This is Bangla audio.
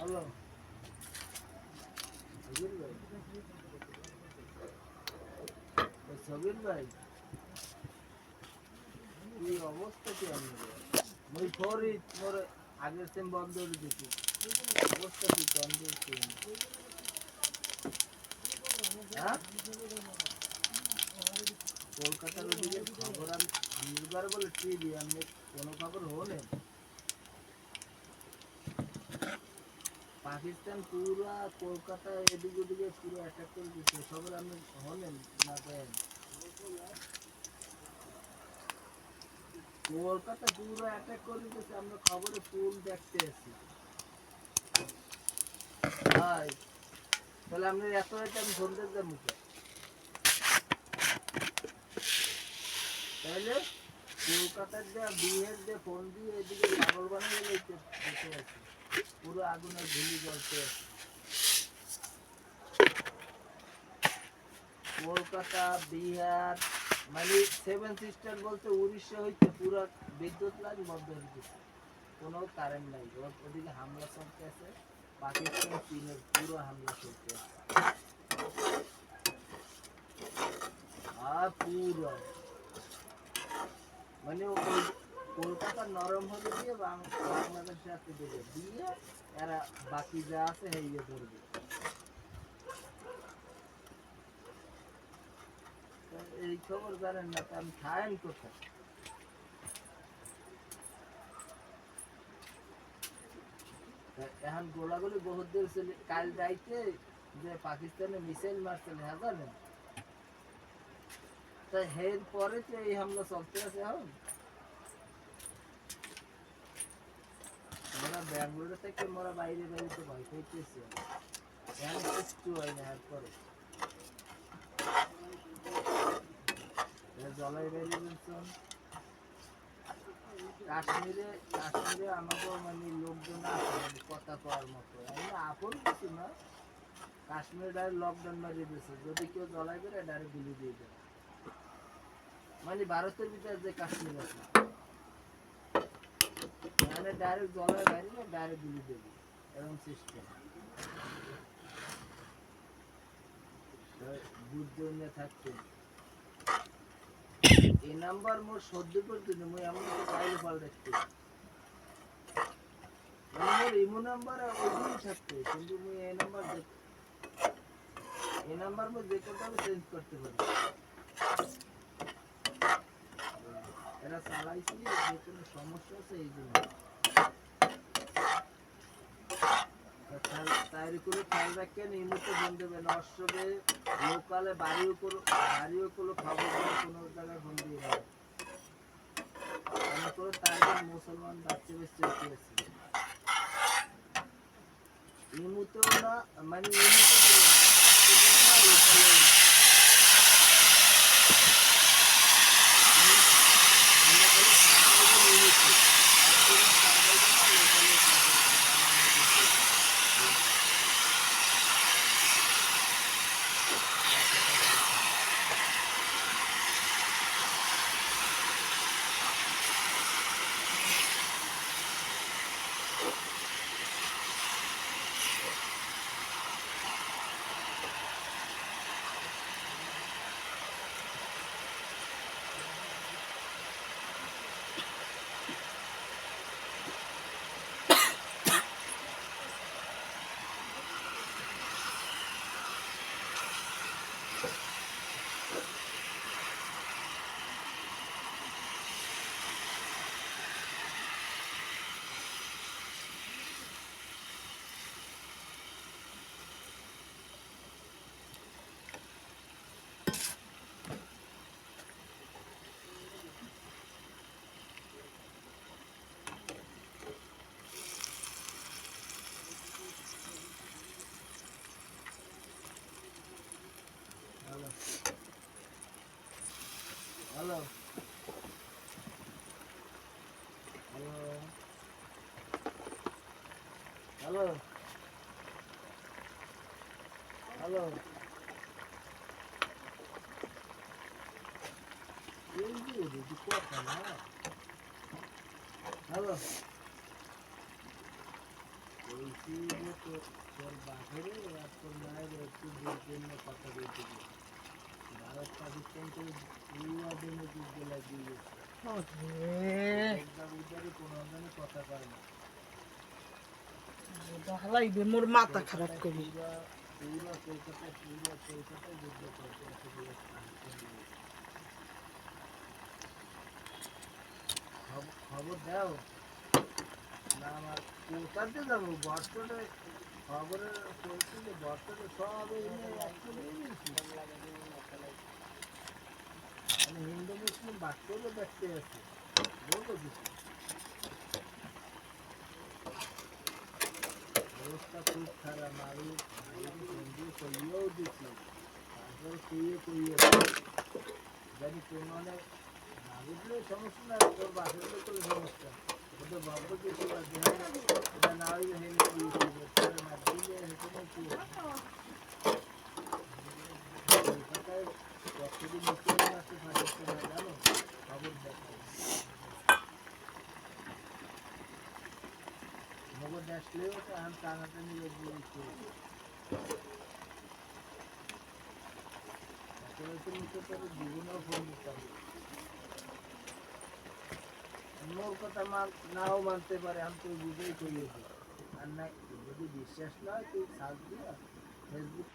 হ্যালো সবির ভাই, সবির ভাই কি অবস্থা কি আপনাদের? মই ফরিদ মোর আগের সেম বন্ধ করে দিছি। অবস্থা কি কন্ট্রোল হ্যাঁ কলকাতার ওদিকে খবর আমি নির্বার বলে টিভি আমি কোনো খবর হলেন পাকিস্তান পুরা কলকাতা এদিকে ওদিকে পুরো অ্যাটাক করে দিচ্ছে খবর আপনি হলেন না দেন কলকাতা পুরো অ্যাটাক করে দিচ্ছে আমরা খবরে ফুল দেখতে আছি ভাই তাহলে আপনি এত রাতে আমি ফোন দেখতে মুখে তাহলে কলকাতার দিয়ে বিহের দিয়ে ফোন দিয়ে এদিকে পাগল বানিয়ে বসে আছি পুরো আগুনের ঝুলি জ্বলছে কলকাতা বিহার মানে সেভেন সিস্টার বলতে উড়িষ্যা হইতে পুরো বিদ্যুৎ লাইন বন্ধ হয়ে গেছে কোনো কারেন্ট নাই ওদিকে হামলা চলতে আছে পাকিস্তান চীনের পুরো হামলা চলতে আছে আর পুরো মানে কলকাতা নরম হবে দিয়ে বাংলাদেশ রাখতে দেবে দিয়ে এরা বাকি যা আছে হেয়ে ধরবে এই খবর জানেন না আমি খায়েন কোথায় এখন গোলাগুলি বহুত দূর চলে কাল যাইতে যে পাকিস্তানে মিসাইল মারছিল হ্যাঁ জানেন তা এর পরে তো এই হামলা চলতে আছে এখন মোরা ব্যাঙ্গালোর থেকে মোরা বাইরে বাইরে ভয় পেয়েছি এখন একটু হয় না এরপরে জলাই বাইরে বলছেন কাশ্মীরে আমাকে মানে লোকজন আছে মানে কথা কওয়ার মতো আমি আপন কিছু না কাশ্মীরে ডাইরেক্ট লকডাউন মারিয়ে দিয়েছে যদি কেউ জলাই করে ডাইরেক্ট গুলি দিয়ে দেয় মানে ভারতের ভিতরে যে কাশ্মীর আছে মানে ডাইরেক্ট জলাই বাইরে না ডাইরেক্ট গুলি দেবে এরকম সিস্টেম বুদ্ধ নিয়ে থাকতে এই নাম্বার মোর সহ্য করতে না মুই এমন তো চাইলে পাল্টাচ্ছি মানে মোর ইমো নাম্বার ওইদিনই থাকতে কিন্তু মুই এই নাম্বার মো যে কোনটা আমি চেঞ্জ করতে পারি এরা চালাইছি যে কোনো সমস্যা আছে এই জন্য তাই করে খেয়াল রাখেন এই মুহূর্তে ফোন দেবেন অষ্টবে লোকালে বাড়িও কোনো খবর কোনো জায়গায় ফোন দিয়ে দেবে মনে করো তাই মুসলমান বাচ্চা বেশি আছে এই মুহূর্তে না মানে এই মুহূর্তে হ্যালো হ্যালো হ্যালো এই যে কথা না হ্যালো বলছি যে তোর বাপেরে আর তোর মায়ের একটু দূর জন্য কথা বলতে গেছে ভারত পাকিস্তান থেকে পুরো দিনে যুদ্ধ লাগিয়ে গেছে উদ্ধারে কোনো ধরনের কথা পারে না হালাইবে মোর মাথা খারাপ করি পুরো কলকাতায় যুদ্ধ করছে এতগুলো পাকিস্তান দিয়ে। খবর দাও না আমার কোথাতে যাবো বর্তমানে খবরের চলছে যে বর্তমানে সব এই নিয়ে একটু নিয়ে গেছি মানে হিন্দু মুসলিম বাক্যরও দেখতে আছে বলবো কিছু অবস্থা খুব খারাপ আমি বন্ধু কইয়েও দিচ্ছি তারপরে কইয়ে জানি তোর মানে না বুঝলে সমস্যা না তোর বাসের করে সমস্যা ওদের ভাববো কিছু এটা না হইলে হেলে কইয়ে না দিলে হেঁটে কি কলকাতায় কতদিন নিচে আছে ফাঁসতে না জানো খবর দেখো খবর দেখলেও তো আমি টানাটানি বলছি নিচে তোর জীবনেও ফোন দিতাম মোর কথা নাও মানতে পারে আমি তো বুঝেই করিয়েছি আর না যদি বিশ্বাস না হয় তুই সার্চ দিয়া ফেসবুক